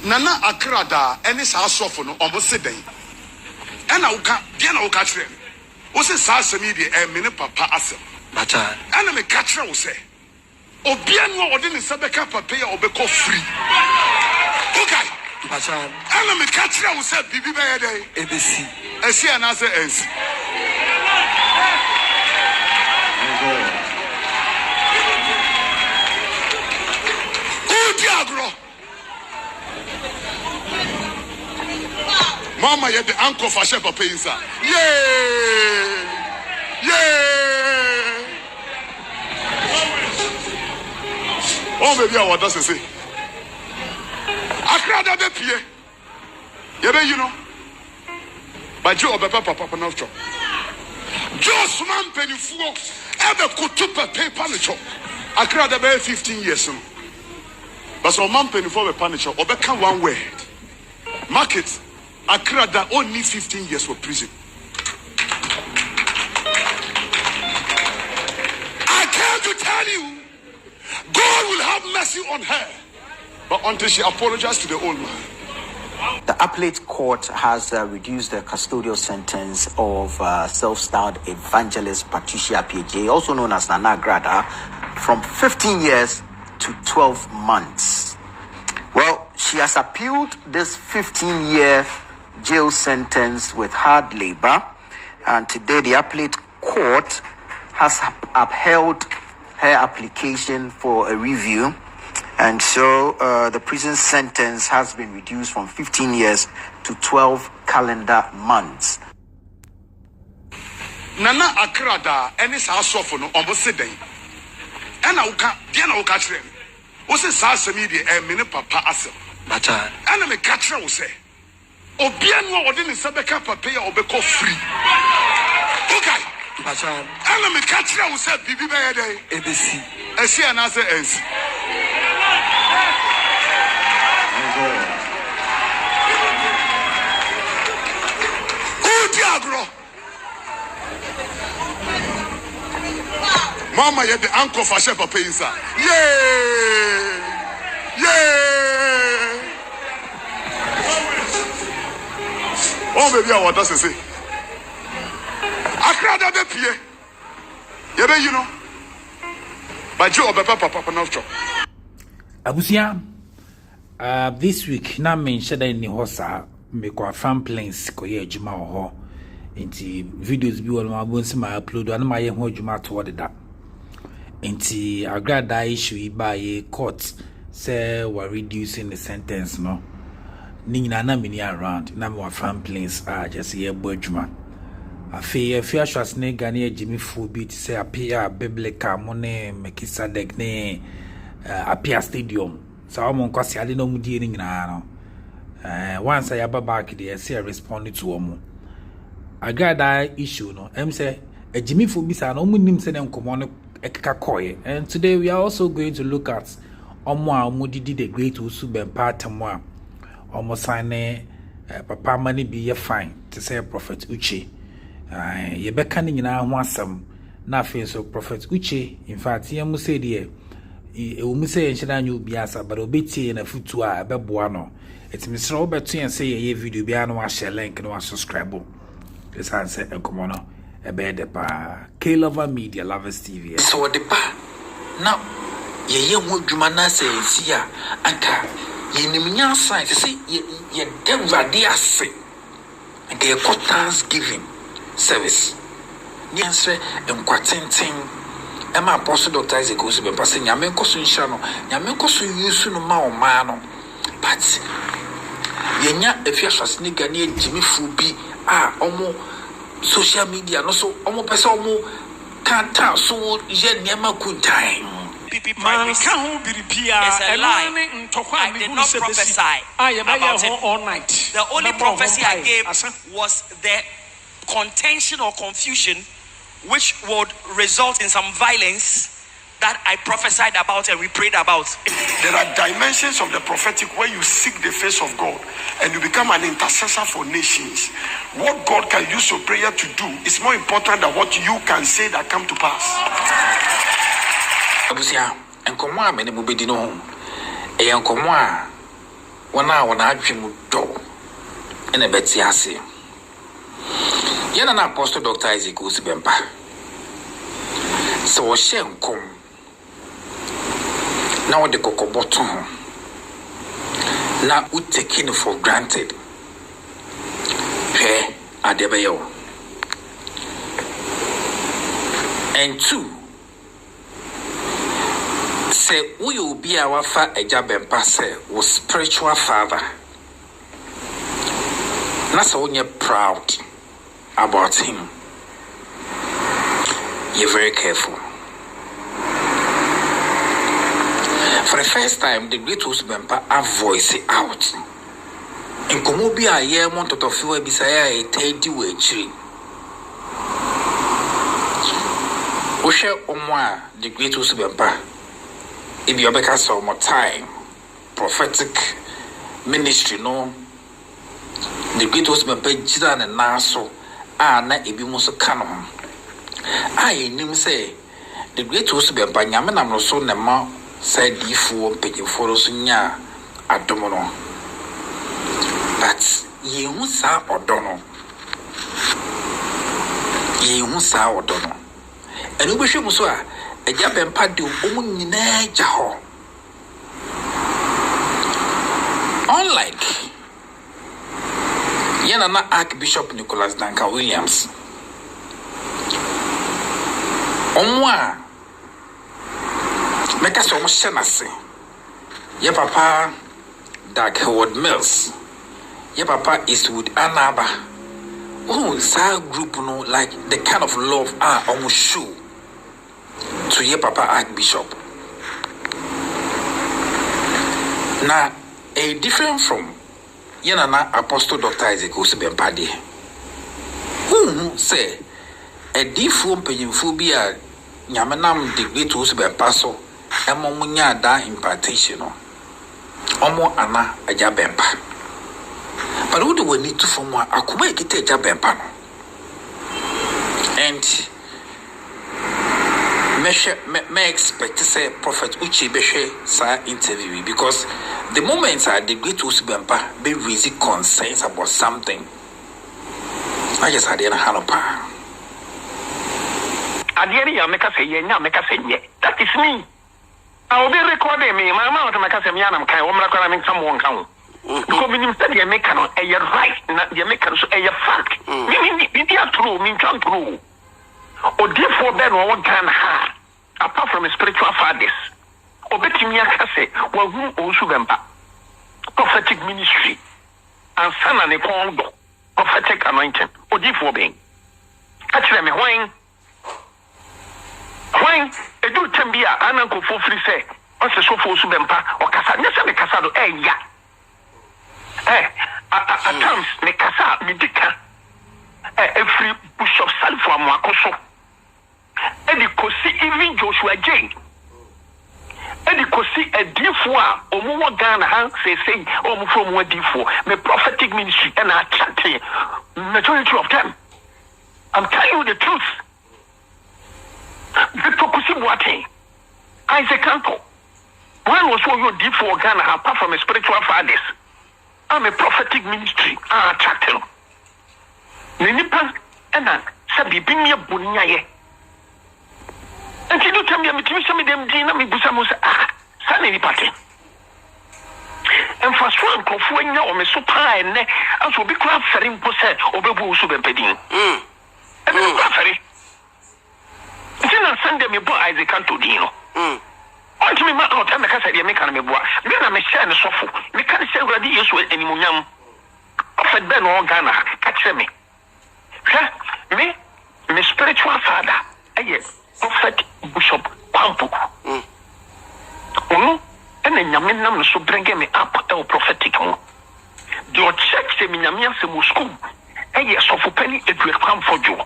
Nana Agradaa any sa sofo no omo se den. Ena uka dia na uka kire. Wo se sa asemi de me ne papa asem. Bacha. Ena me ka kire wo se. Obia no ode ne se beka papa ya obeko free. Okay. Bacha. Ena me ka kire wo se bibi be ye den. ABC. Esi ana se ensi. Agro. Mama, you're the uncle for Shepherd Pinsa. Yeah! Yeah! Oh, maybe I want to say. Agradaa be pie. You know. But Joe Bempah papa no chop. Just man pennyfo ever kutu paper no chop. Agradaa be 15 years no. But so man pennyfo be punish or be can one word. Market Agradaa only 15 years for prison. I came to tell you, God will have mercy on her. But until she apologized to the old man. The appellate court has reduced the custodial sentence of self-styled evangelist Patricia PJ, also known as Nana Agradaa, from 15 years to 12 months. Well, she has appealed this 15-year jail sentence with hard labor, and today the appellate court has upheld her application for a review, and so the prison sentence has been reduced from 15 years to 12 calendar months. Nana Agradaa any sa sofo no omo se den. Ena uka dia na uka kire. Wo se sa asemi de me ne papa asem. Bacha. Ena me ka kire wo se. Obia no ode ne se beka papa ya obeko free. Okay. Bacha. Ena me ka kire wo se bibi be ye den. ABC. Esi ana se ensi. Agro. Mama, you're the uncle for Shepherd Pinsa. Yeah! Yeah! Oh, maybe I want to say. Agradaa be pie. You know. But Joe Bempah papa no chop. Abusia, this week na mention in the hosa me kwa fan planes ko ye adwuma ho. Inti videos bi won ma bonsi ma upload an ma ye ho adwuma to wode da. Inti Agradaa issue iba ye court say we reducing the sentence no. Ni nyina na mini around na me fan planes just ye bo adwuma. Afi Schwarzenegger ne Jimmy Fu bi ti say apia biblical mo ne Mekisa deg ne apia stadium. So am kwasi ade no mudie ni nyina no. Once I have back there, say I responded to omo. Agradaa issue no. Say a Jimmy Fu bisa no munim say dem komo ekeka koye. And today we are also going to look at omo didi the great Owusu Bempah temwa. Omo sign papa money be ye fine to say Prophet Uche. Ye beka ni nyina ho asem na afi so Prophet Uche. In fact, ye mu say there e mu say enhira nyu biasa but obetie na futu a beboa no. It's Mr. Robert and say a video be no share link no subscribe. This answer and come on a bed pa K Lover Media Lovers TV. So the pa now ye young Jumana says ya anka ye nimian sign to say ye devil dear say and ye Thanksgiving service. Yes, and quatenting Emma Apostle Dr. Isaac Owusu Bempah saying Yamenko Sunshano, Yamenko Yusu no mano, but Yenya if you Schwarzenegger near Jimmy Fu bi omo social media no so omo pese omo kanta so je niema kuntan Man can't be repeated. It's a lie. I did not prophesy about it. All night. The only prophecy I gave was the contention or confusion which would result in some violence that I prophesied about and we prayed about. There are dimensions of the prophetic where you seek the face of God and you become an intercessor for nations. What God can use your prayer to do is more important than what you can say that come to pass. Abusia, enkomo a mene mubedi no ho. E enkomo a wana adwemu do ene beti ase yana na apostle Dr. Isaac Owusu Bempah so shenkom na wo de kokoboto ho na u taking for granted he adebeyo and two say we will be our Eja Bempah say was spiritual father. That's when you're proud about him. You're very careful. For the first time, the great Owusu Bempah have voice it out. In Komobia, ye want to feel beside a teddy way. Oshe Omwa, the great Owusu Bempah. If you make us some more time, prophetic ministry, no, the great Owusu Bempah Jidan and Naso, na ebi muso canon. I nim say the great Owusu Bempah Yaman no so nema said difu picking for nya adomono. But ye musa odono. Ye musa odono. And we wish you muswa. Eja Bempah de omu nyina ja ho. Unlike Yanana Archbishop Nicholas Duncan Williams, omwa meka so mo shenase ye papa Doug Howard Mills, ye papa Eastwood Anaba. Oh, sa group no like the kind of love almost show to your papa Archbishop. Now, a different from Yanana Apostle Dr. Isaac Owusu Bempah de. Who say a different phobia Yamanam the great Owusu Bempah so Emomunya da impartation. Omo Anna Eja Bempah. But who do we need to form a Akuma Ekite Eja Bempah? And me expect to say Prophet Uchi Beshe sa interview because the moments are the great Owusu Bempah be really concerns about something. I just had a hanopa. Adieri make us say yeah, make us say yeah. That is me. I will be recording me. My mouth make us say yeah, I'm kind. I'm not gonna make someone count. Because when you said you make an a right, you make a fact. Me true, me true. Or therefore then one can have apart from spiritual fathers. Or better me I say, well who Owusu Bempah prophetic ministry and son and a condo prophetic anointing. Or therefore being catch them when a do tembia ananko for free say what's the so for Owusu Bempah or Casa Nessa me Casado ya at times me Casa me dika every push of self for Mwakoso. Edi kosi even Joshua Jane. Edi kosi a D4 omuwa Ghana han say omu from one D4 me prophetic ministry and I chatting majority of them. I'm telling you the truth. Victor Kusi Boateng, Isaac Kanto. When was your D4 Ghana apart from a spiritual fathers? I'm a prophetic ministry. Chatting. Ninipa and sabi binya bunyaye. And you tell me, I'm telling them, Dina, me Busamus, Sunny party. And for strong Cofuena or me super and as will be craft for him possess or be Owusu Bempah. And I'm craft. Then I send them a boy Isaac Kanto Dino. On to me, my out, and the Casa de Mecan, then I'm a share and sofu. Me can't say ready use with any munyam. Offered Ben or Ghana, catch me. Me spiritual father, yes. Prophet Bishop Kwampuku. And then Yaminam so bring me up el prophetic. Your church say Minamia se Moscow. And yes, of a penny it will come for you.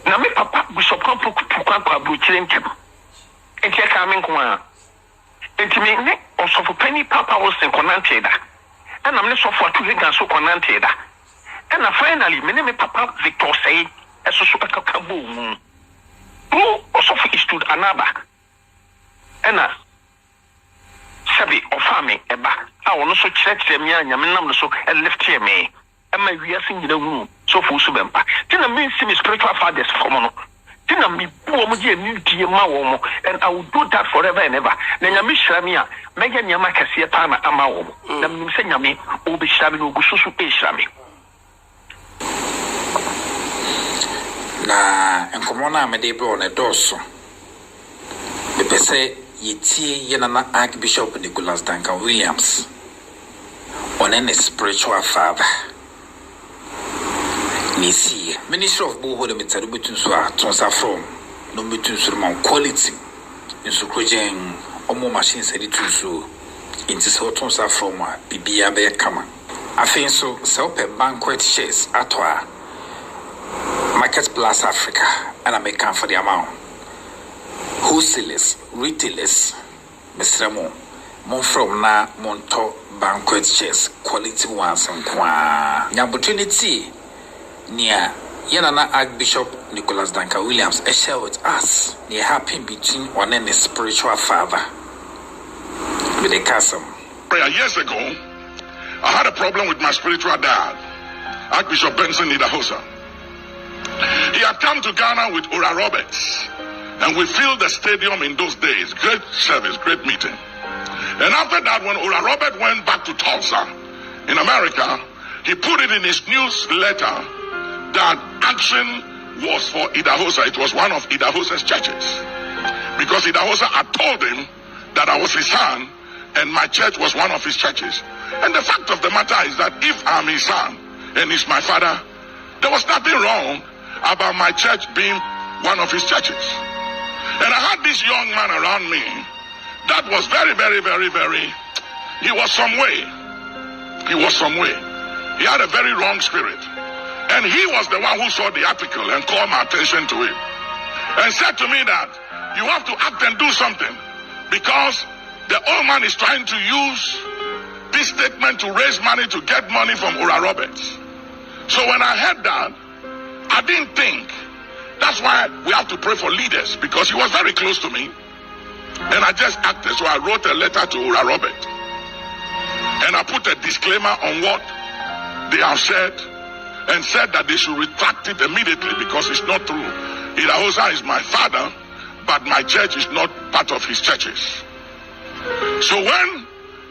Now me papa Bishop Kwampuku to Kwampa Bruchilin. And here coming one. And to me, also for penny papa was in Conanteda. And I'm not so for 2 years so Conanteda. And finally, my name is Papa Victor say. Eso super kaboom. Who also stood another. And shabi or farming eba I want so church me nyamenam so left here me am we are singing the room so for Owusu Bempah tina mean see spiritual fathers from no tina me bo mo je ni die ma wo mo and I will do that forever and ever na nyame hira me a mega nyama kase pa na ama wo mo na me se nyame obi hira me no gususu e hira me na enkomo na me de bro na doso me pese yiti yenana Archbishop Nicholas Duncan Williams on a spiritual father nisi Ministry of Boho de Metadu betun so a tonsa from no betun so man quality in so krojen omo machine sedi tun so inti so tonsa from a bibia be kama afin so pe banquet shares atwa Market Plus Africa and I make for the amount wholesalers, retailers, Mr. Mon from na monto banquet chairs, quality ones and qua. The opportunity near Yanana Archbishop Nicholas Duncan Williams a share with us. They happen between one and a spiritual father with a castle. Years ago, I had a problem with my spiritual dad, Archbishop Benson Idahosa. He had come to Ghana with Ora Roberts. And we filled the stadium in those days. Great service, great meeting. And after that, when Ora Robert went back to Tulsa in America, he put it in his newsletter that action was for Idahosa. It was one of Idahosa's churches. Because Idahosa had told him that I was his son and my church was one of his churches. And the fact of the matter is that if I'm his son and he's my father, there was nothing wrong about my church being one of his churches. And I had this young man around me that was very, he was some way. He had a very wrong spirit. And he was the one who saw the article and called my attention to it. And said to me that you have to act and do something because the old man is trying to use this statement to raise money to get money from Ora Roberts. So when I heard that, I didn't think. That's why we have to pray for leaders because he was very close to me. And I just acted. So I wrote a letter to Ora Robert. And I put a disclaimer on what they have said and said that they should retract it immediately because it's not true. Idahosa is my father, but my church is not part of his churches. So when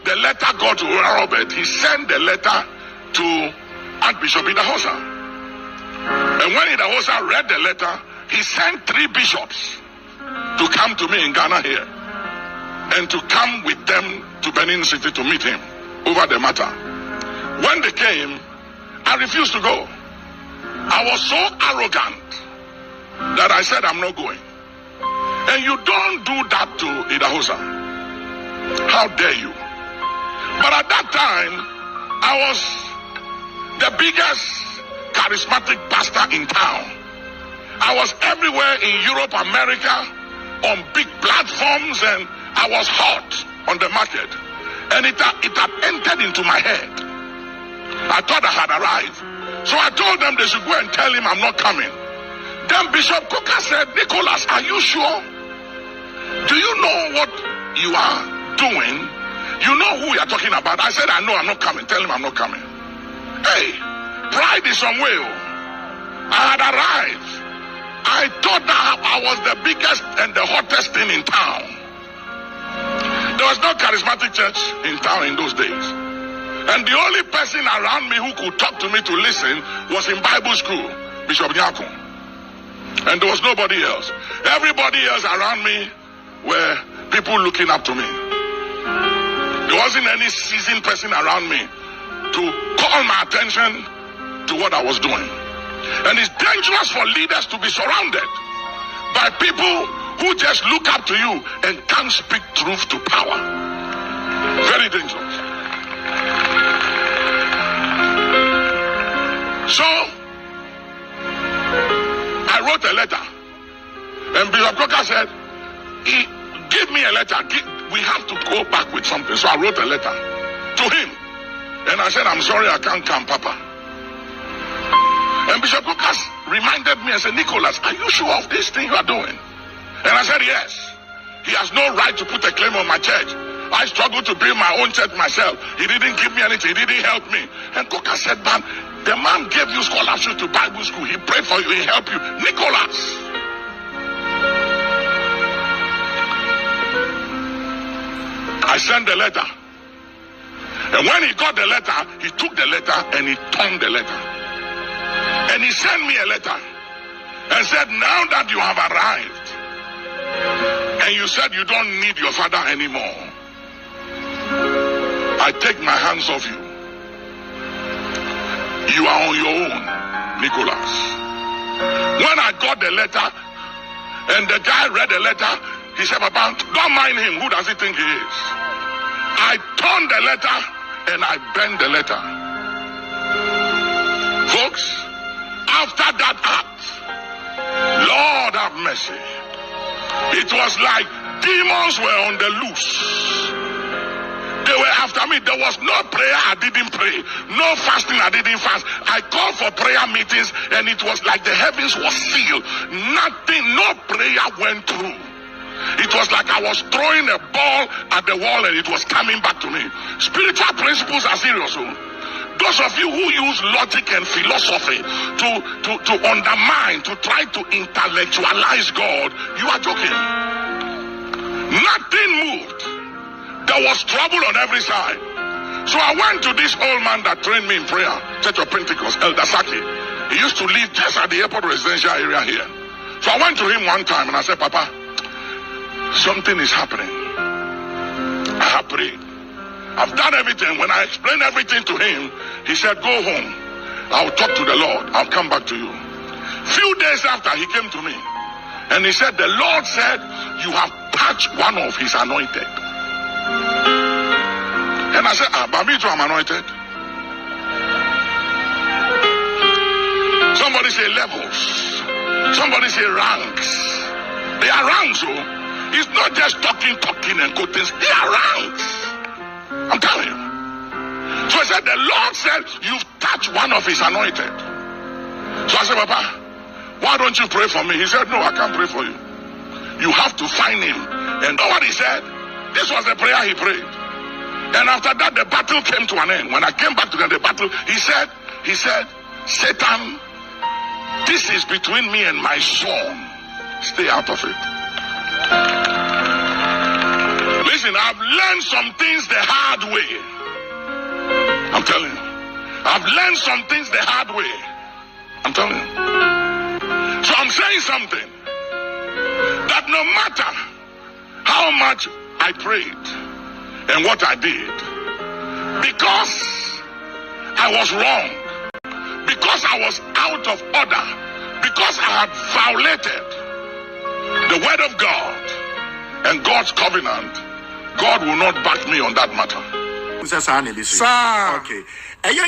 the letter got to Ora Robert, he sent the letter to Archbishop Idahosa. And when Idahosa read the letter, he sent 3 bishops to come to me in Ghana here and to come with them to Benin City to meet him over the matter. When they came, I refused to go. I was so arrogant that I said I'm not going. And you don't do that to Idahosa. How dare you? But at that time, I was the biggest charismatic pastor in town. I was everywhere in Europe, America, on big platforms, and I was hot on the market. And it had entered into my head. I thought I had arrived. So I told them they should go and tell him I'm not coming. Then Bishop Coker said, Nicholas, are you sure? Do you know what you are doing? You know who you are talking about? I said, I know I'm not coming. Tell him I'm not coming. Hey, pride is somewhere. I had arrived. I thought that I was the biggest and the hottest thing in town. There was no charismatic church in town in those days. And the only person around me who could talk to me to listen was in Bible school, Bishop Nyako. And there was nobody else. Everybody else around me were people looking up to me. There wasn't any seasoned person around me to call my attention to what I was doing. And it's dangerous for leaders to be surrounded by people who just look up to you and can't speak truth to power. Very dangerous. So, I wrote a letter. And Bishop Coker said, give me a letter. We have to go back with something. So I wrote a letter to him. And I said, I'm sorry I can't come, Papa. And Bishop Coker reminded me and said, Nicholas, are you sure of this thing you are doing? And I said, yes. He has no right to put a claim on my church. I struggled to build my own church myself. He didn't give me anything. He didn't help me. And Coca said, man, the man gave you scholarship to Bible school. He prayed for you. He helped you. Nicholas. I sent the letter. And when he got the letter, he took the letter and he turned the letter. And he sent me a letter and said, now that you have arrived and you said you don't need your father anymore, I take my hands off you. You are on your own, Nicholas. When I got the letter and the guy read the letter, he said, Papa, don't mind him. Who does he think he is? I turned the letter and I bent the letter. Folks, after that act, Lord have mercy. It was like demons were on the loose. They were after me. There was no prayer I didn't pray. No fasting I didn't fast. I called for prayer meetings and it was like the heavens was sealed. Nothing, no prayer went through. It was like I was throwing a ball at the wall and it was coming back to me. Spiritual principles are serious. Those of you who use logic and philosophy to undermine, to try to intellectualize God, you are joking. Nothing moved. There was trouble on every side. So I went to this old man that trained me in prayer, Church of Pentecost, Elder Saki. He used to live just at the airport residential area here. So I went to him one time and I said, Papa, something is happening. I have prayed. I've done everything. When I explained everything to him, he said, go home. I'll talk to the Lord. I'll come back to you. Few days after, he came to me. And he said, the Lord said, you have touched one of his anointed. And I said, but me too, I'm anointed. Somebody say levels. Somebody say ranks. They are ranks, oh. It's not just talking and quoting. They are ranks. I'm telling you. So I said, the Lord said, you've touched one of his anointed. So I said, Papa, why don't you pray for me? He said, no, I can't pray for you. You have to find him. And know what he said? This was the prayer he prayed. And after that, the battle came to an end. When I came back to the battle, he said, Satan, this is between me and my son. Stay out of it. Listen, I've learned some things the hard way. I'm telling you. I've learned some things the hard way. I'm telling you. So I'm saying something. That no matter how much I prayed and what I did, because I was wrong, because I was out of order, because I had violated the word of God and God's covenant, God will not back me on that matter. Okay.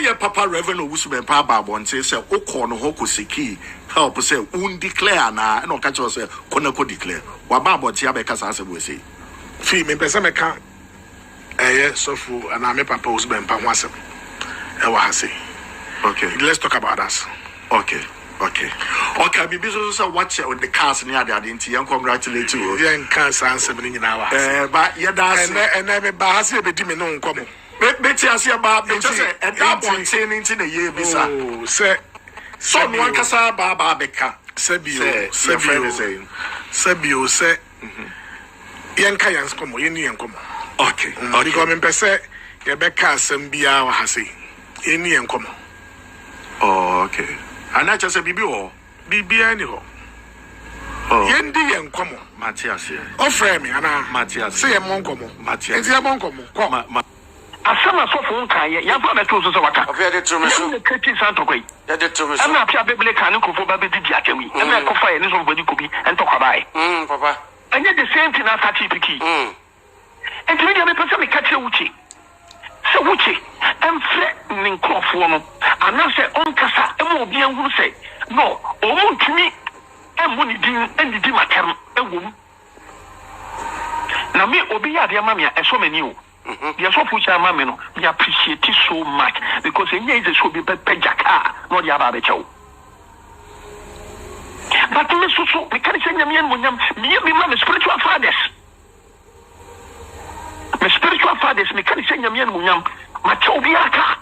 Your Papa Reverend Owusu Bempah Babonte say Oko no hoko siki help say declare na no catch us say konako declare. Wa Babonte abeka say we say. Fi me pese me kan sofu and me Papa Owusu Bempah ho asem. E wa ha say. Okay. Let's talk about us. Okay. Bibi so watch on the cars near the identity and congratulate you. Yeah, can answer me nyina wa. But yeah that's and me ba ha say be di me no nkomo. Betty as your bab, and that one chain into the year bisa. Say, so no one can say Baba Becca. Sebio, say, Yanka Yans come, Yeni and come. Okay, because in Pesse, Rebecca Sambia or Hasi, Yeni and come. Oh, okay. And I just say Bibi anyhow. Yendi and come, Matthias. Oh, frame me, Anna, Matthias. Say a monkomo, Matthias. It's a monkomo, come. Asama so fun kan ye yan fa me to so waka of the true so the kati santo koi ya de true so am na pia bebele kan ko fo ba be di akewi am na ko fa ye ni so bodi ko bi en to kwa bai papa and the same thing as ati piki and me me pesa me kati wuchi so wuchi em fre ni nkrofo no ana se on kasa em obi an hu se no o mu ntumi em mu ni din en di matem ewom na me obi ya de amamia e so mani o. Yes, so future mammy, we appreciate it so much because in years it should be Pejaka, not Yabacho. But we can't say me and me spiritual fathers. My spiritual fathers, me can say Yamian Munyam, my Chobiaka.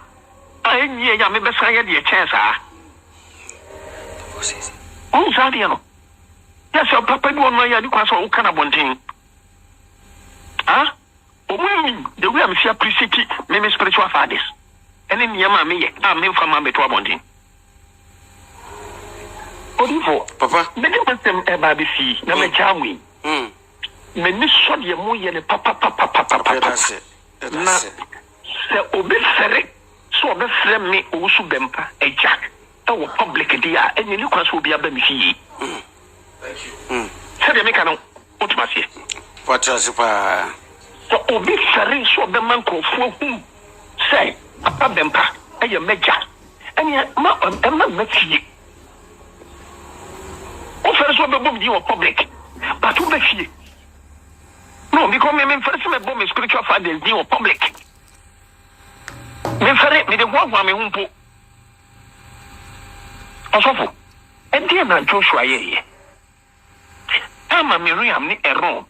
I near Yami Messiah, the chance. Oh, Zadiano. Yes, your papa won my Yadukas or Canabontin. Ah? Oh, the way I'm here, appreciate me spiritual fathers. And then Yama me, I'm in from my Twabontin. Oh, Papa, many of them ever be see, no me charming. Many saw the moon and papa. that's it. Na se obi fere so obi fere me Owusu Bempah a jack e public dia eni ni kwaso obi aba mi fie. Thank you. Se de me kan otumase. Patrasipa. So obi fere so obi man kofo hu say papa Bempah e ye meja eni ma fie. O fere so obi bom di o public but o be fie. No, because me first me bomb spiritual fathers in public. Me fere me de gwa me humpo. Osofo. E die na Joshua ye. Ama Miriam ni Aaron.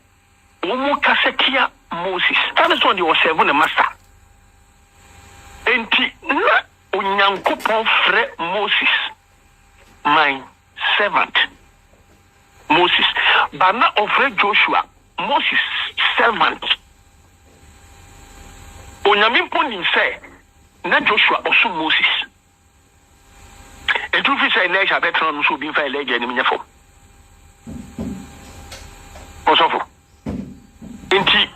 Omo kasetia Moses. That is when they were serving the master. Enti na Onyankopon frɛ Moses, my servant. Moses. Bana ofre Joshua, Moses servant. Onyame poni say na Joshua also Moses. And if you say Elisha better no so be fa Elijah ni nyafo. Osofo. Enti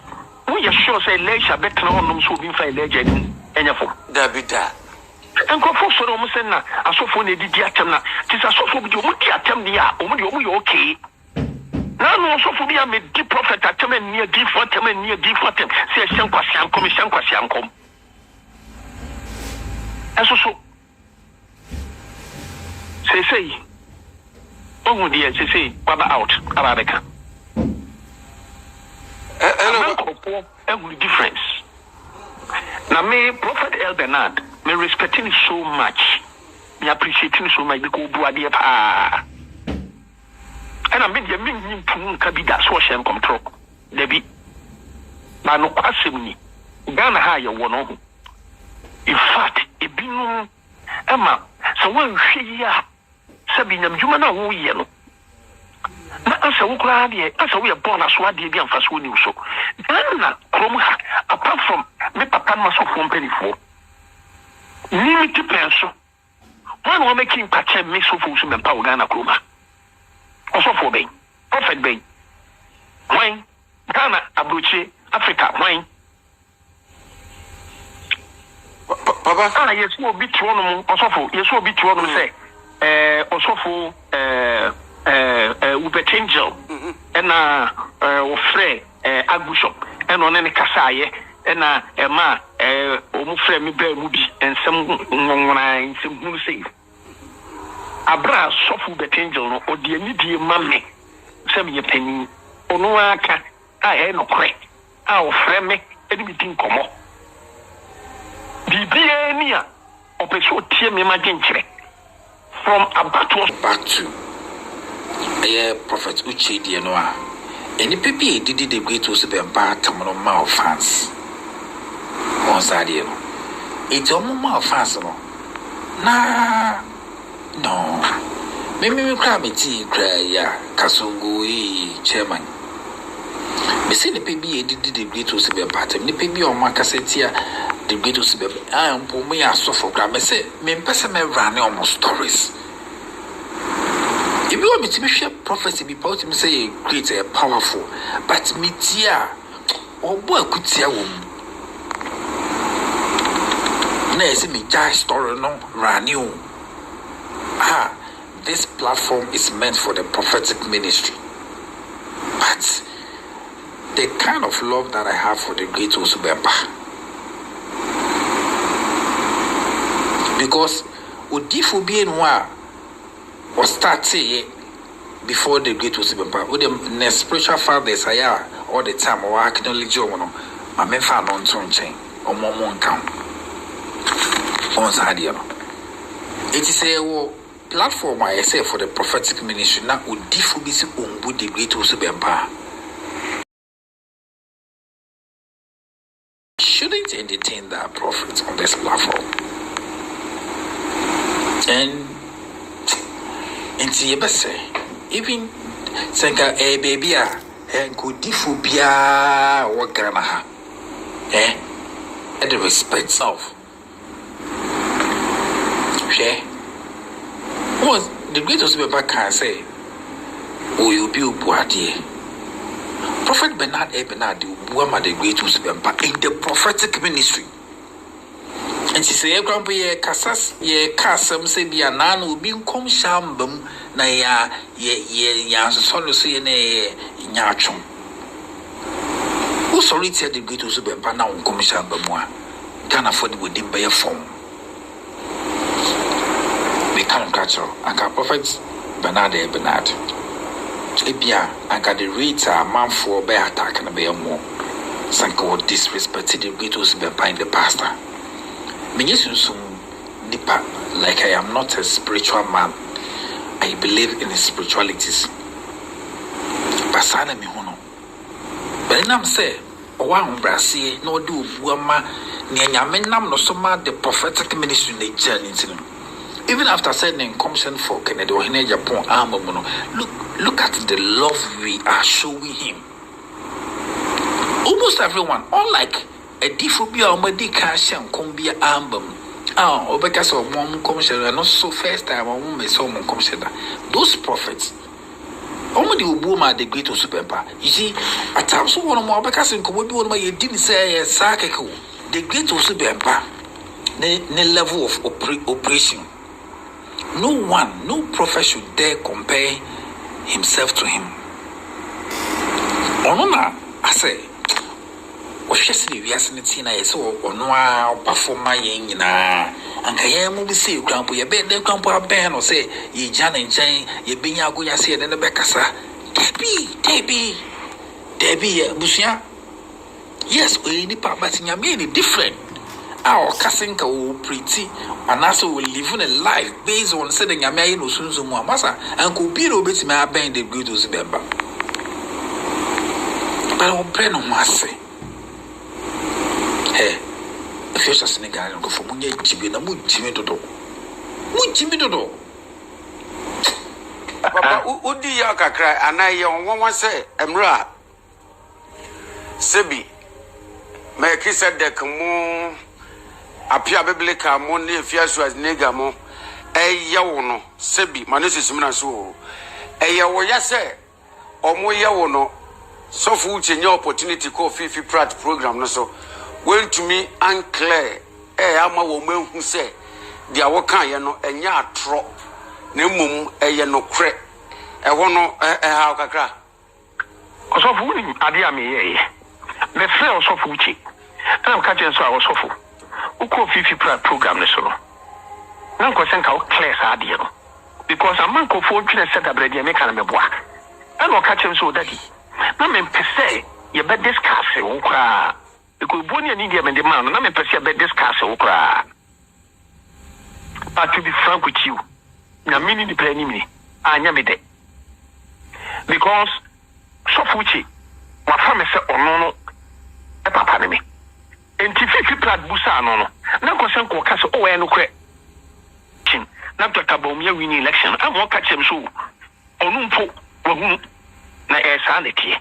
we are sure say Elisha better no so be fa Elijah ni nyafo. Dabida. Enko fo so no say na asofo na didi atem na tisa asofo bi o di atem ni a o mo yo okay. Now, no, so for me, I'm a deep prophet. I tell me near deep for them and near deep for them. Say, Shankwasiam. And so, say, oh, dear, say, Baba out, Arabica. Every difference. Now, me, Prophet El Bernard, me respecting it so much, me appreciating it so much because Buadia pa. And I mean, you mean to be that social control. Debbie, but no question. Ghana hire one. In fact, it be no Emma. So when she ya Sabina, you know who yellow. Not as a wood, as we are born as what they be and fast winning so. Ghana, Cromha, apart from me, Papa must from penny for. Limited pencil. One will make him catch a mix of Owusu Bempah Ghana Croma. Also for Bay, Prophet Bay, wine, Ghana, Abuchi, Africa, wine. Papa, yes, will be to one also for yes, will be to one say, also for Ubet Angel, and Frey, Agushop, and on any Kasaye, and Ma, Omufre Mibe Mubi, and some who say. Abra sofu betangel or the immediate mammy, some ye penny, or no aka, I no crack, our friend me, anything come up. The Biania of a short team imagine from a battle Back to Prophet Uche Dianoa. Any people did the great Owusu Bempah Tamono Mao fans. Once I did. It's a moment fans. Nah. No. Maybe crab tea cry, Kasungu, chairman. Me see the baby did the great Owusu Bempah. The baby on my cassette, the great Owusu Bempah. I am for me, I suffer. Me say, me person me run almost stories. If you want me to be sure prophecy be about me say great and powerful, but me dear, oh boy, could see a woman. Nay, see me jai story no run you. This platform is meant for the prophetic ministry. But the kind of love that I have for the great Owusu Bempah. Because Odifu being one was started before the great Owusu Bempah. With the spiritual fathers I are all the time or acknowledge you know. My men found on chain or more count. On Sadio. It is a platform I say for the prophetic ministry now would differ be the great Owusu Bempah. entertain that prophet on this platform. And you best say, even Senka baby, and could diffubia or grandma, at the respect of. What the greatest Bempah can say, oh, you be Buadi. Prophet Bernard Bernard, Buama the greatest Bempah in the prophetic ministry. And she say, Grandpa, ye Cassas, ye Cassam, say, be a nan will be come shambum, na ya solo say in a yachum. Who sorry said the greatest Bempah now come shambum, can afford with him by a form. We can't catch her. I got Prophet Bernard. Ebia, I got the rates a man for by attack and be more. Sanko disrespected the greatest Bempah in the pastor. Menyesum deeper, like I am not a spiritual man. I believe in spiritualities. Basana mi hono. But I'm say, Owa umbrasi no do buama ni nyame nam no soma the prophetic ministry in the journey. Even after sending commission for Kennedy or in Japan, look at the love we are showing him. Almost everyone, unlike a diphobia or medical sham combia album. Or because of one commission, and also first time a woman saw one commission. Those prophets, only the woman the great Bempah. You see, at times one more because in Komodo, one you didn't say a Sakeko, the great Bempah, the level of operation. No one, no prophet should dare compare himself to him. Onona, I say, was just the Viasantina, so or no perform my yin, and Kayam will say, Grandpa, you bet the Grandpa Ben or say, ye Jan and Jane, ye being Yagoya said, and the Becassa. Debbie, Busia. Yes, we need but in many different. Our Kasinka will pretty, and also will live in a life based on setting a man who soon some more massa, and could be no bit my band the greatest Bempah. But I'll brand on my say. Hey, if you're just a nigga, I'll go for Munya Jimmy, and Jimmy Dodo. Jimmy Dodo. Papa, who do you cry? And I young one say, Emra Sebi, make he said the Kamu. Apia biblical money if you as negamo yawono sebi manesi mina so yawo ya se omo yawono so fu uche nya opportunity ko fifi prat program no so when to me unclear ama wo manhu se dia wo kan ye no enya atro na mmom ye no kre ho no ha kakra so fu ni ade am ye me frɛ so fu uche am ka chen so a so fu uko fifi program ne so no na nko senka o clear sa ade no because a man ko fo twene set abrade me kan me boa and o ka chem so daddy na me pese ye be discuss wo kra because boni ani dia me de man na me pese ye be discuss wo kra but to be frank with you na mini di plan ni anya me de because so fuchi wa fa me se ono no e papa ne me enti fifi plat busa no na ko sen ko kase o we no kre chin na to kabom ya win election am o ka chem so onu mpo wa hunu na sa na tie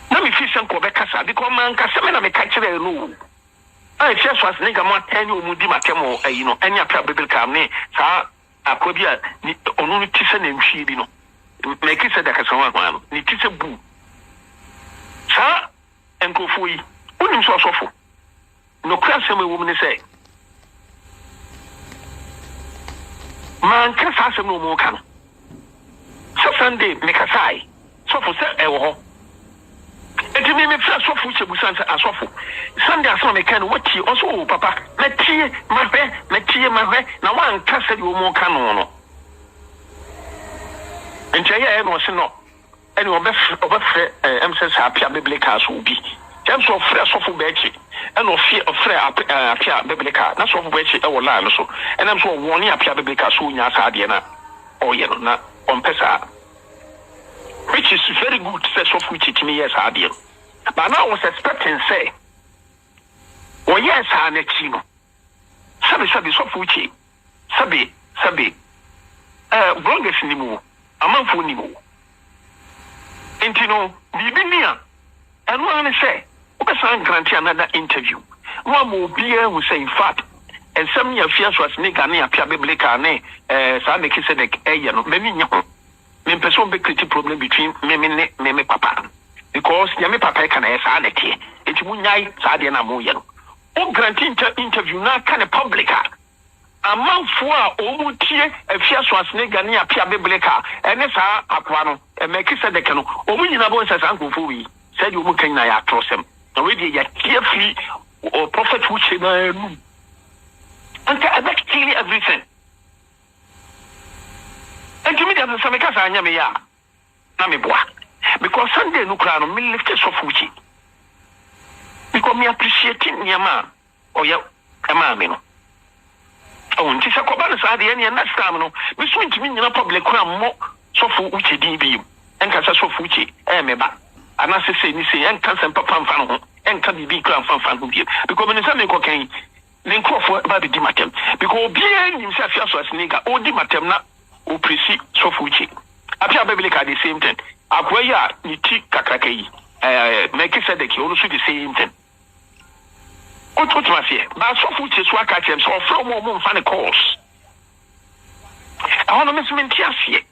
na mi fi sen ko be kasa because man kase me na me ka kire no ai che so as nigga mo tani o mu di matemo ayi no anya pra biblical me sa akobia ni onu ni tise na nhwi bi no me kise da kasa wa no ni tise bu sa enkofo yi unim so sofo no krasem e wom ne say man kasa asem no mo kan so Sunday me kasai sofo se e wo ho enti me fra sofo chebusan se asofo Sunday aso me kan wati oso papa metie mahwe na wan kasa di wo mo kan no enti ya e no se no eni obefre emsesa apia biblical so bi James of fresh of Bechi and of fear of Apia Biblica, that's of Bechi or Lano so, and I'm so warning Apia Biblica soon as Adiana or Yenona on Pesa, which is very good, says of which it me as Adian. But now I was expecting, say, o yes ana chino sabe so fuchi sabe bloggers ni mu amanfo ni mu entino bibinia eno an say obesan grant another interview no mo bia who say in fact and some year fears was nigga na apia biblical na sa make say the no memi nya ho me person be create problem between me papa because me papa can say na tie enti munyai sa de na mo ye no o grant interview na kan publica amanfo a omutie fears was nigga na apia biblical ene sa akwa no make say the no omunyina bo say san kofo wi said you can na ya trosem na we dey ya carefully or prophet who say na nu anta abakili everything and to me that some kasa anya me ya na me boa because Sunday no kra no me lift so fuchi because me appreciate nyama oya ema me no oh nti se ko ba no sa de ne next time no me so ntimi nyina public kra mo so fu uchi din bi en kasa so fuchi me ba anase say ni say en kan sempa pamfa no en kan bibi kra fanfa no bi because me say me ko kan ne nkofo ba bi di matem because obi enim say afia so asniga o di matem na o presi so fuchi apia biblical the same thing akwaya ni ti kakakai make say the ki o so the same thing o to mafia ba so fuchi so aka chem so from mo mfa ne course I want to miss me tiasie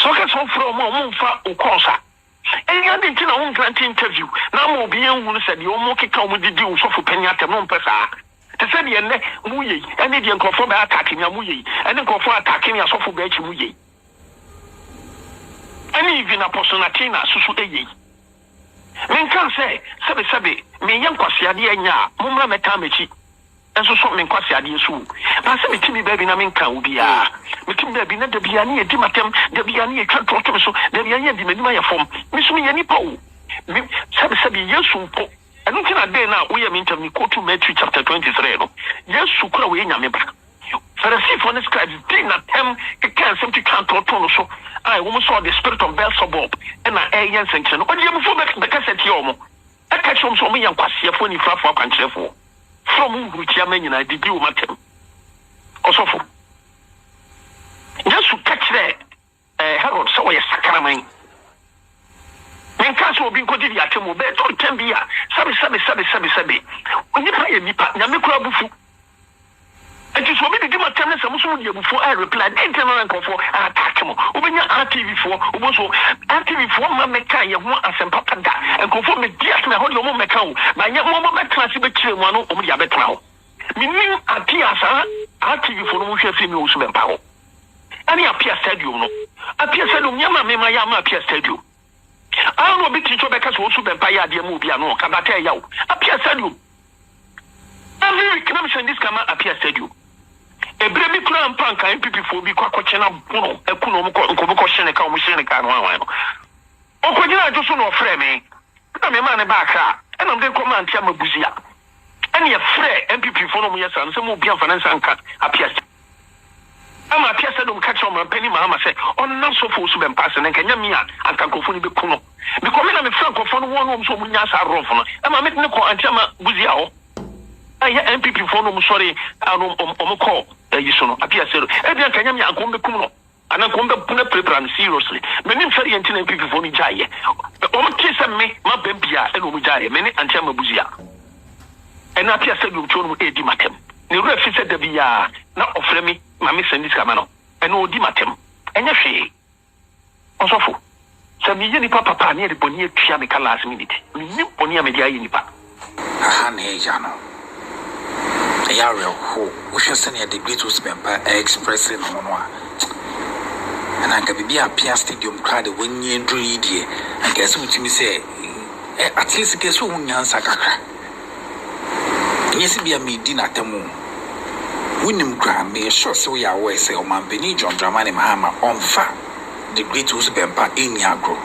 so ka so from mo mfa o course and you didn't know grant interview. Now more being who said you more kick on with the deal so for penny at a non pesa. To send the end, Muye, and Indian conform attacking your Muye, and then conform attacking your sofa bench Muye. And even a personatina, Susu Eye. Men can say, Sabe, me young Quasiadia, Mumma Metamichi, and so something Quasiadia Su. But some Timmy baby Naminka will be a. Metim there be not the Biani, Dimatem, the Biani, Cantor, so the Biani, the Medimaya form, Miss me any po. Sabi, yes, I don't think a day now we are into me, quote to Matthew chapter 23. Yes, Sukra, we in Yameba. For the sea for the scribes, did not them, it can't seem to Cantor, so I almost saw the spirit of Beelzebub and an alien sanction. But you have back the cassette yomo. I catch him so many young Quasia for any far for country for. From which Yaman and I did you, Matem. Also for. Just to catch that, Harold, so a sacrament. Men castle be good at him, but don't tell me, Sabi. When you pay a nipa, Namikurabufu. And just for me to give my tennis, I'm also before I replied, internal and for attack him. When you're RTV4, also RTV4, my mecha, you want us and papa and conform the dear to my whole mecca. My young woman, classy betray one of the other now. Meaning, Atiasa, RTV4, which has seen you also Bempah. Ani appear stadium no appear stadium nyama me yama appear stadium I no be teacher because also Bempah ya de mu bia no kabata ya appear stadium every week na me send this kama appear stadium ebre bi kura mpan kan MPP4 bi kwakoche na bono ekuno mo ko shene ka mo shene ka no wan no okogina jo so no frɛ me na me ma ne ba kra e na me command ya mabuzia ene ye frɛ MPP4 no mo yesa no se mo bia finance anka appear I'm a piece of catch on my penny, Mamma said, on not so full to pass and can you and can go for the Kuno. Because I'm a franco for one home so much are rough. I'm a making a call and tell my Buziao. I hear MPP for no sorry, I don't call you soon appear said, Edna can you come the Kuno? And I'm going to put a paper and seriously. Many very until MPP for me jay. On kiss and me, my Bempah and Umujay, many and tell my Buzia. And I said you told me Eddie Matem. The ref said the Bia, not offer me. Mammy send this camano, and no dimatem, and your fee. Also, some million papa near the Bonnier Chiamica last minute. Bonia media unipa. Honey, Jano. A area who shall send a degree to Bempah expressing on one. And I can be a Pia Stadium cried when you drew it, and guess what you say? At least guess who answer Kakra. Yes, be a meeting at the moon. Winning Grand may sure so ya way say o man Benny John Dramani Mahama on fa the great who's Bempah in Yagro.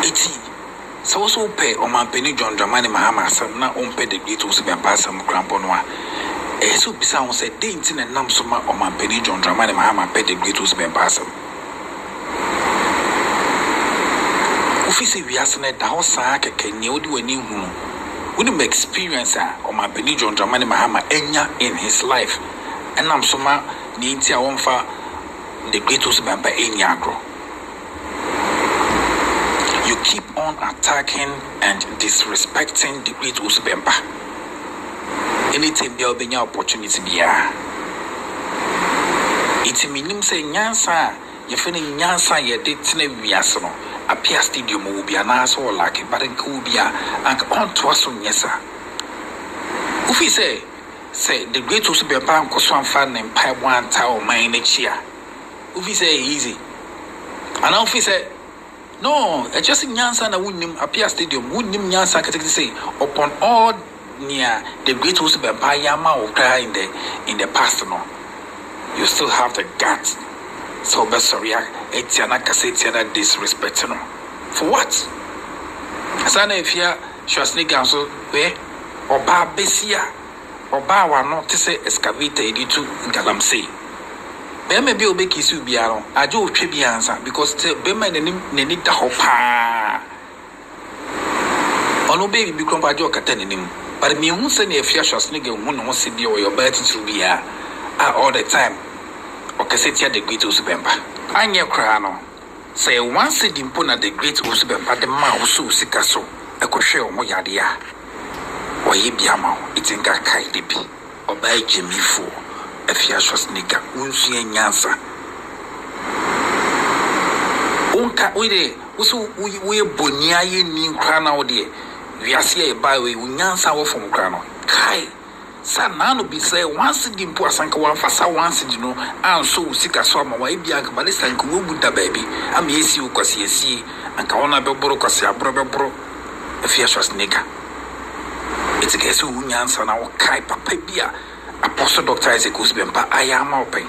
Iti so pay o man Benny John Dramani Mahama some na on pay the great who's Bempah some cramponwa. So beside say dainty and namsoma o man Benny John Dramani Mahama pay the great who's Bempah some. Office we asne da hosa keke ni odi wani hu wouldn't experience or my Benny John Dramani Mahama Enya in his life. And I'm so ma Nintia Womfa the great Bempah Enyagro. You keep on attacking and disrespecting the great Bempah. Anything there will be an opportunity be it means say Nyansa, you finish Nyansa, you did Tineviasono. Appear stadium will be an ass or like it, but it could be and on to us on yes, sir. If he say the great Bempah Koswan fan and pie 1 tower mine each year. If he say easy, and if he say no, just in Nyansa, I wouldn't appear stadium, wouldn't Nyansa say upon all near the great Bempah Yama or cry in the past, no, you still have the guts. So, sorry, Etiana Cassetiana disrespect, no. For what? Sana, if you are Schwarzenegger, so where or Bar Bessia or Bar not to say excavated to Galamsey. There may be a big issue, Biano. I do tribute answer because Bema need the hopa. On no baby become by joke attending him. But me won't send a fear Schwarzenegger won't see you or your birth to be all the time. Or Cassetia the great Bempah. I near Crano. Say once it impona the great Bempah the mouse Sikaso, a crochet or Moyadia. Or ye biamo, it's in Gakai Lippy, or by Jimmy Foo, a fiashos nigga, Unsi and Yansa. Unca Ude, we Bonia in Crano dear. We are see a byway, Unyansa from Crano. Kai. Sanano be say once the poor sanka one fasa once you know and so sick as swam away bianca balista and kubuda baby I'm yes you cause ye and kawana bebro cause ya bro a fierce nigger. It's a case who answer now kai papa bia apostle doctor is a Bempah I am open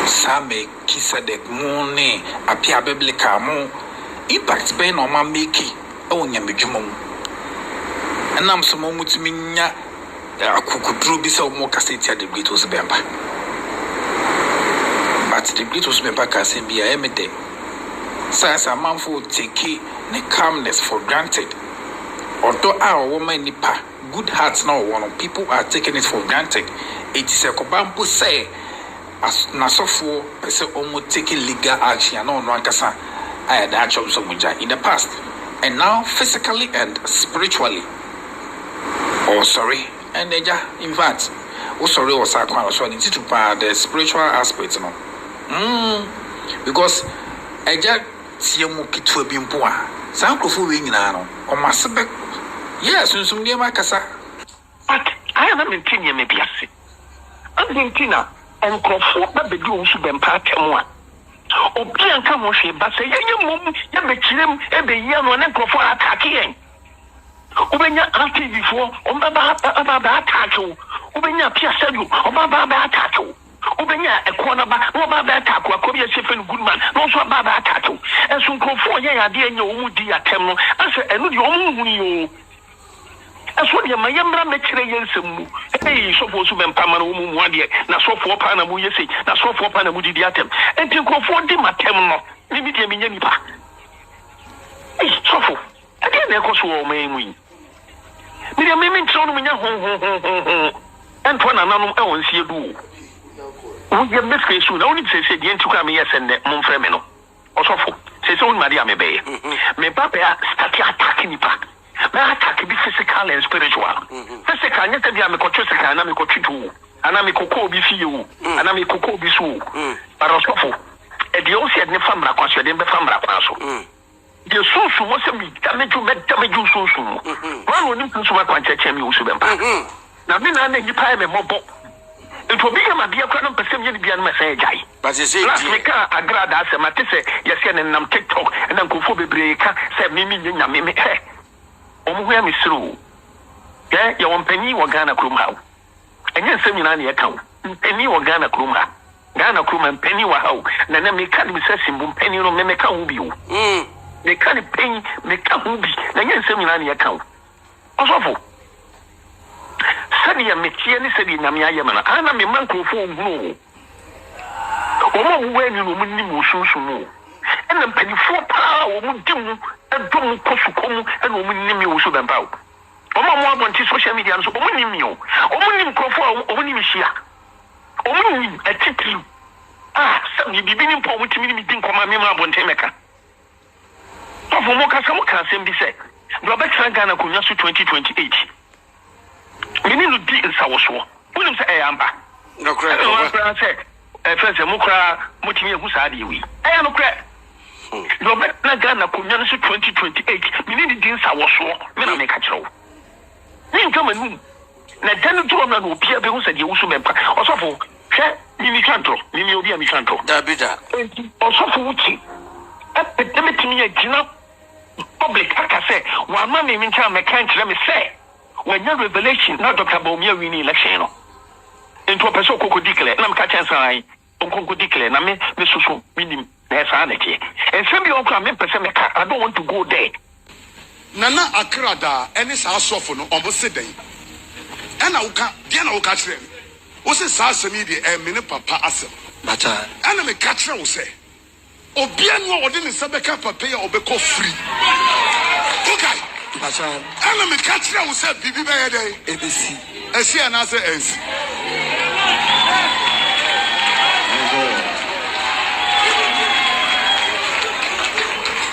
Same kisa de mone appear biblical mo impact ben on my miki oh yamijumum. And I'm some moment to me, a could be so more cassette at the great Bempah. But the great Bempah can be a emite. Says a man for take the calmness for granted. Although our woman nipa, good hearts now one people are taking it for granted. It is a cobampo say, as Nasofo, person almost taking legal action and on Rankasa. I had actual so much in the past, and now physically and spiritually. Oh, sorry, and in fact, oh, sorry, was I quite sure to the spiritual aspects, no. Because I just see a monkey to a bimpoa. Some of you in Ano, or Massabek. Yes, and some near my casa. But I am in Tina, maybe I see. I'm in Tina, and Crawford, but the Owusu Bempah Temwa. Oh, Bianca Moshe, but say, young mum, you bet him every year on and Crawford attacking. Ubenya anti before Baba tackle. Ubenya Piasalu, Baba tackle. Ubenya a cornerback, Baba tackle, a Korea Sheffield Goodman, also Baba tackle. And some for ya dear no dear Temo, answer and you. As what your Mayamra Metre hey, so for Bempah 1 year, now so for Panamu, you say, now so for Panamu diatem, and to go for them at Temno, limit him in Yanipa. Hey, so for again, there goes all main wing. Me a miming son when you're Antoine and I won't see you do. We have this case soon, only say the end to come yes and Monfremeno. Also, says old Maria Mebe. Me Papa start attacking me back. My attack be physical and spiritual. Physical, yet the Amico and Amico Chitu, and Amico be you, and Amico be so. But also, at the old said the family, because you didn't become Rapasso. The social was a big damage to make damage you so soon. One would influence my contact and use them. Now, then I make you pay me more. It will become a dear crown perception beyond my say. But you see, Agradaa, Matisse, yes, and I'm TikTok, and Uncle Phoebe Breaker, said Mimi, hey, where Miss Rue. Yeah, your one penny or Ghana Krumhow. And yes, seminary account, penny or Ghana Krumha. Ghana Krum and penny were how, and then me can't be session, penny or Memeka Ubu. They can't pay me come be the seminary account. Also, Sadia Metiani said in Namia Yamana, and I'm a man for no. When you will and then penny for power, would do a drum cosukum and woman name you so Bempah. Oma want to social media so woman name you. Woman Crawford, woman Mishia. Woman a title. Some you be being poor with me, think of my mema won't take. Of Moka, some can be said. Robert Sangana Kunyasu 2028. Meaning to be in Sawaswa. Wouldn't say I am back. No credit. I said, first, a Mukra, Motimia Husadi. I am a crack. Robert Nagana Kunyasu 2028. Meaning to Sawaswa. Men I make a show. Mean come and moon. Nathan Jordan will be able to say the Owusu Bempah. Also for Mimi Canto, Mimi Obia Micanto. Dabida. Also for Wuchi. Epidemic to me a Gina public, like I say, one man in time, I can't let me say. When your revelation, not Dr. Bomia winning election, into a person who could declare, and I'm catching sign, Uncle declare, and I mean, Mrs. Minim, there's sanity. And some people come in, I don't want to go there. Nana Agradaa, and it's our soften on the day. And I can't catch them. What's a social media and minute papa asset? But Enemy catcher will say. Obiano odin sabeka papa ya obeko free. Okay. Enemy catcher will say bibi be day. ABC. Esi anase ens.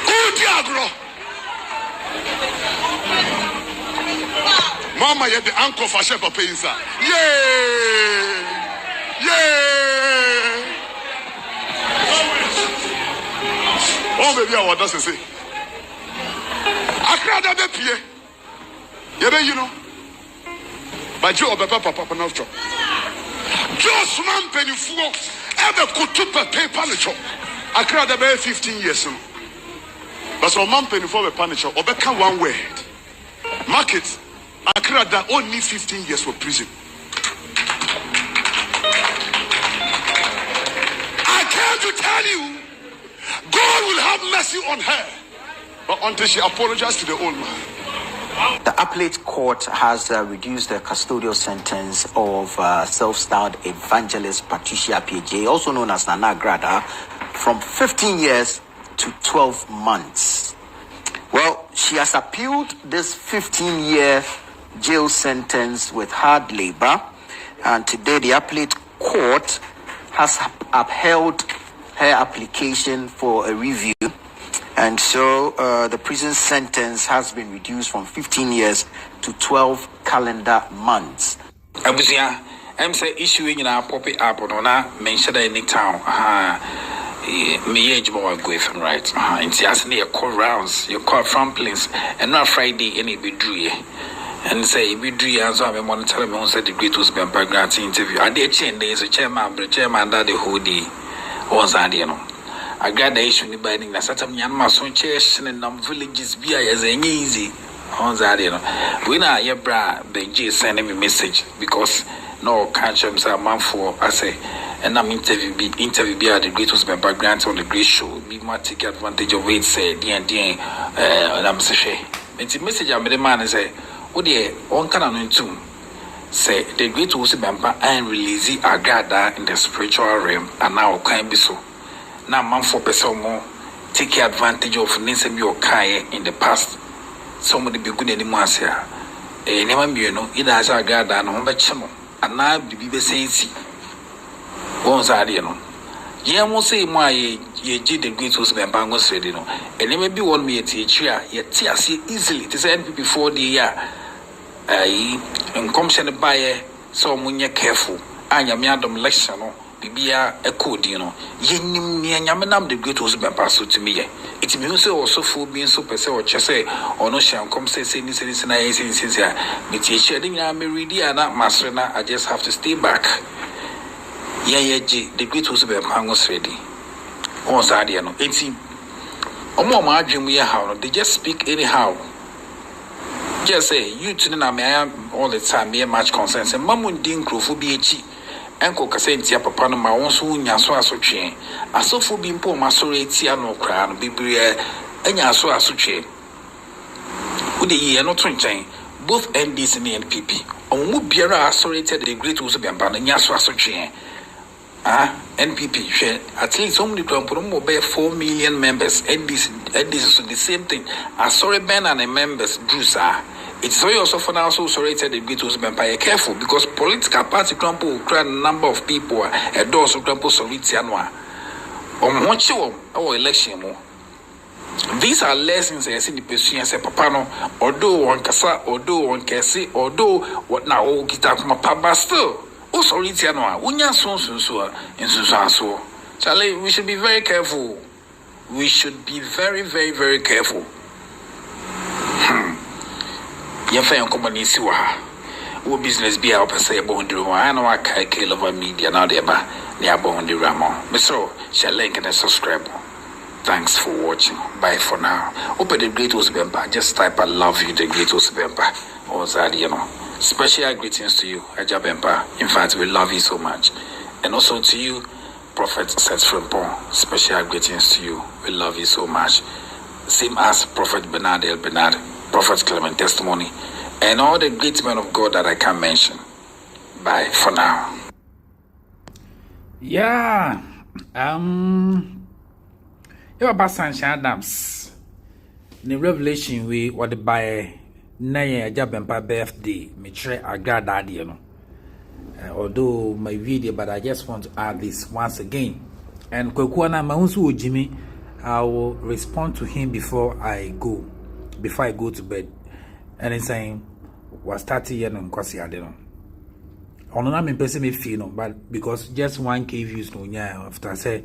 Udi agro. Mama ye the uncle for chef papa insa. Yeah. Yeah. Oh, baby, I want to say. Agradaa be pie. You know. But you Bempah papa no chop. Just man penifo ebe kutu paper no chop. Agradaa be 15 years no. But so man penifo be pan chop, obeka one word. Market Agradaa only 15 years for prison. I came to tell you, God will have mercy on her. But until she apologized to the old man. The appellate court has reduced the custodial sentence of self-styled evangelist Patricia PJ, also known as Nana Agradaa, from 15 years to 12 months. Well, she has appealed this 15-year jail sentence with hard labor, and today the appellate court has upheld her application for a review, and so the prison sentence has been reduced from 15 years to 12 calendar months. Abusia, I'm say issuing in our poppy up on a mentioned in the town. Me age more go from right. And she has near call rounds, you call from place, and not Friday any be drew. And say, we drew as I'm monitoring on said the great was Bempah grant interview. I did change days a chairman, but chairman that the whole day was Adiano. I got the issue in the binding that certain young mason chairs and villages be as an easy on Zadiano. We now, your bra, Benji sending me message because no catch him, sir, man for I say, and I'm interview be at the great was Bempah grant on the great show. Be my take advantage of it, say, and I'm say, it's a message I made a man and say, oh dear, one can too. Say the great Owusu Bempah and release Agradaa in the spiritual realm, and now can be so. Now, man for person more take advantage of Ninsem your Kaya in the past. Somebody be good anymore, sir. Never you know, either as Agradaa and Humber Chamo, and now be the same. Once I know. Ye won't say why ye did the great Owusu Bempah was ready, no. And it may be one me a teacher, yet tear easily to send before the year. And come send a buyer, so when you're careful, I am yadom lecture, no, Bibia a code, you know. Ye yamanam the great Owusu Bempah so to me. It means also for being so per se or chase or no shall come say this and I say since here. But ye shedding a meridiana, Masterna, I just have to stay back. The great Owusu Bempah was ready. Oh, Sadiano, 18. Oh, more dream we how they just speak anyhow. Just say, you to the all the time, mere much concerns, and Mamun Dinkro for BH. Uncle Cassentia Papa, my own soon, Yaswa chain. I saw for being poor, Masore, Tiano crown, Bibria, and Yaswa chain. Would the year not chain, both NDC and NPP. On Mubiera associated the great Owusu Bempah and Yaswa chain. NPP share at least somebody to put 4 million members. And this is the same thing. Sorry, Ben and the members do sir. It's very also for now so sorry to the great Bempah. Careful because political party crumple create a number of people a doors of crumple sorry tianwa. What you our election more. These are lessons I see the person and say papa no although one kasa although one kesi although what now kita kuma papa still oh sorry tianwa unya so Charlie, we should be very careful. We should be very, very, very careful. Yafa yon company siwa. What business be our say about the I know I can't kill over media now they ba near bond the Ramon. Mr. Shall link and subscribe. Thanks for watching. Bye for now. Open the Great Bempah. Just type I love you, the Great Bempah. Or that, you know. Special greetings to you, Aja Bempah. In fact, we love you so much. And also to you, Prophet Seth Frimpong. Special greetings to you. We love you so much. Same as Prophet Bernard El Bernard, Prophet Clement Testimony, and all the great men of God that I can mention. Bye for now. Yeah. You about Sunshine Adams. The revelation we what by Naya Bempah birthday, me try Agradaa, you know. Although my video, but I just want to add this once again. And Kwekwana Mahunsu Jimmy, I will respond to him before I go to bed. And he's saying, was 30 years and Kwasi Adeno. On an person me feel no, but because just 1K views no yeah after I say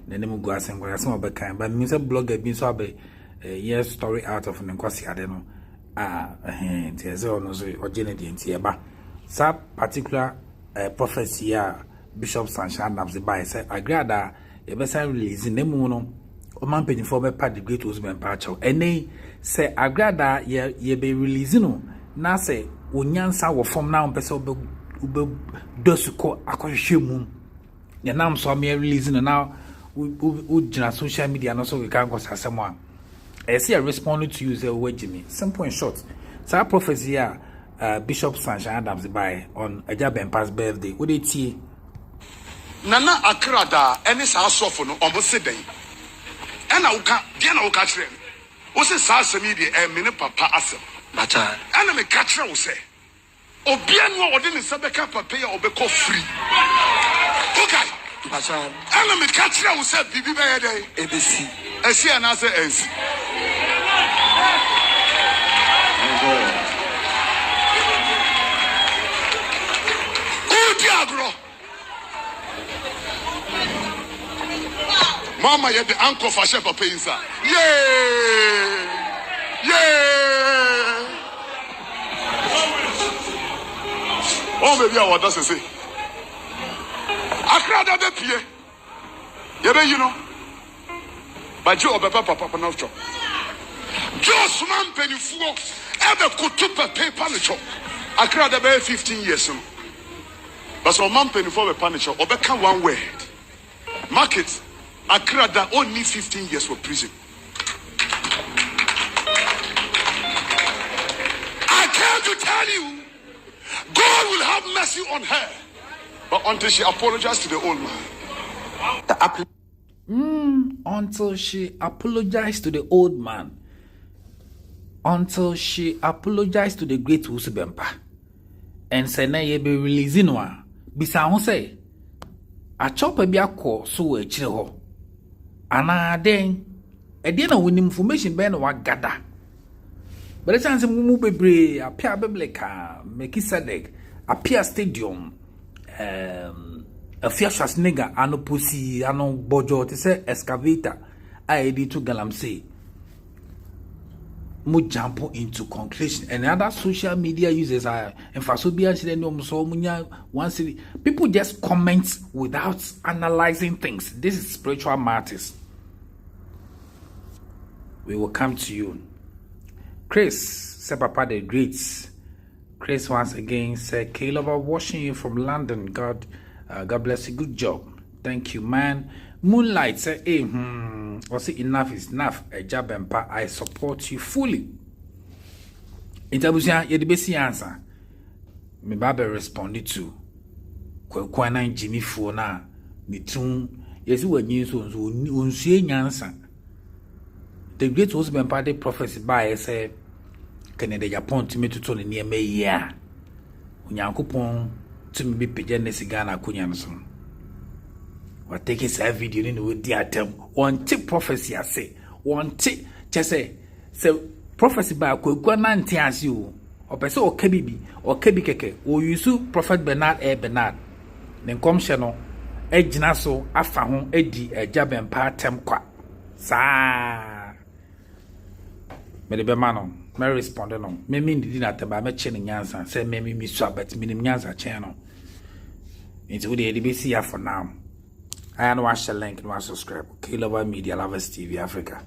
the name of Guas and Guas of kind, but me say blogger been so be year story out of Kwasi Adeno. There's also or Janet here, but that particular prophecy Bishop Sunshine Adams by say Agradaa e be say release name no o man penny for be part the Great Bempah chow ene say Agradaa ye be release no na say onyansa wo form na pese ube dosuko akohwehwemu ye nam so me release no now we jina social media no so we can go asemo I see I responded to you say Jimmy simple and short so that prophecy Bishop Sunshine Adams by on Aja Bempah's birthday. What did he? Nana Agradaa any sa sofo no omo se den. Ena uka dia na uka kire. Wo se sa asemi de me ne papa asem. Bata. Ena me ka kire wo se. Obia no ode ne se beka papa ya obeko free. Okay. Bata. Ena me ka kire wo se bibi be ye den. ABC. Esi ana se ensi. Mama ye the uncle for chef papa inside. Yeah. Oh maybe I want to say. Agradaa be pie. You know. But you obepa papa no chop. Just man penifuo ebe kutu paper no chop. Agradaa be 15 years no. But so man penifuo be panic chop obeka one word. Market Agradaa only 15 years for prison. I came to tell you, God will have mercy on her. But until she apologized to the old man. Until she apologized to the old man. Until she apologized to the Great Bempah. And said, na ye be releasing one. Bisa ho say, a chopper be a call so a chill. Ana den na win information be na wa gada but the chance mu bebre apia biblica Melchizedek apia stadium afia Schwarzenegger anoposi ano bojo te say excavator id to galamsey mu jump into conclusion and other social media users are emphasobia so munya once people just comment without analyzing things. This is spiritual matters. We will come to you. Chris say papa the greats. Chris once again said Caleb watching you from London. God bless you. Good job. Thank you, man. Moonlight say was it enough is enough. Aja Bempah, I support you fully. Interbusia ye the best answer. Me baba responded to Kwekwana Jimmy Fona ni tun yesi wanyi so onsue nyansa. The great Owusu Bempah de prophecy by say Canada Japan to me to turn near me ya. Onyankopon to me be pagya ne sigana akunya no so. What take his video in with the atem one tip prophecy I say one tip just say prophecy by kwagwa na nte ase o opese o ka bibi o ka bi keke o Owusu prophet Bernard Bernard ne nkomhye no agina so afa ho edi agya Bempah atem kwa saa me de be ma no me respond no me ndidi na taba me che ne nyansa say me mi so but minim nyansa che no nti wo de be see ya for now. I know I shall link and subscribe. K-Lover Media Lovers TV Africa.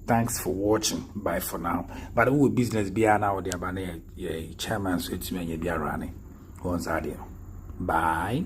Thanks for watching. Bye for now. But who business be now there? But chairman so it's me be running. Bye.